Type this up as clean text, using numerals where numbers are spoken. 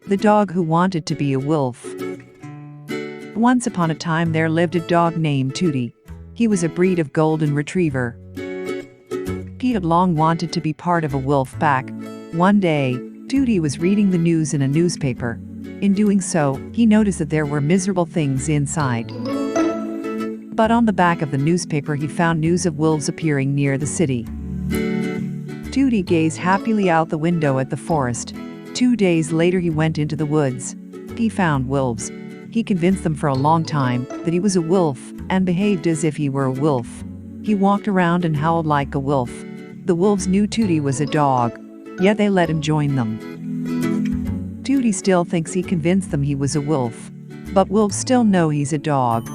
The dog who wanted to be a wolf. Once upon a time there lived a dog named Tootie. He was a breed of golden retriever. He had long wanted to be part of a wolf pack. One day, Tootie was reading the news in a newspaper. In doing so, he noticed that there were miserable things inside. But on the back of the newspaper he found news of wolves appearing near the city. Tootie gazed happily out the window at the forest. 2 days later he went into the woods. He found wolves. He convinced them for a long time that he was a wolf and behaved as if he were a wolf. He walked around and howled like a wolf. The wolves knew Tootie was a dog, yet they let him join them. Tootie still thinks he convinced them he was a wolf, but wolves still know he's a dog.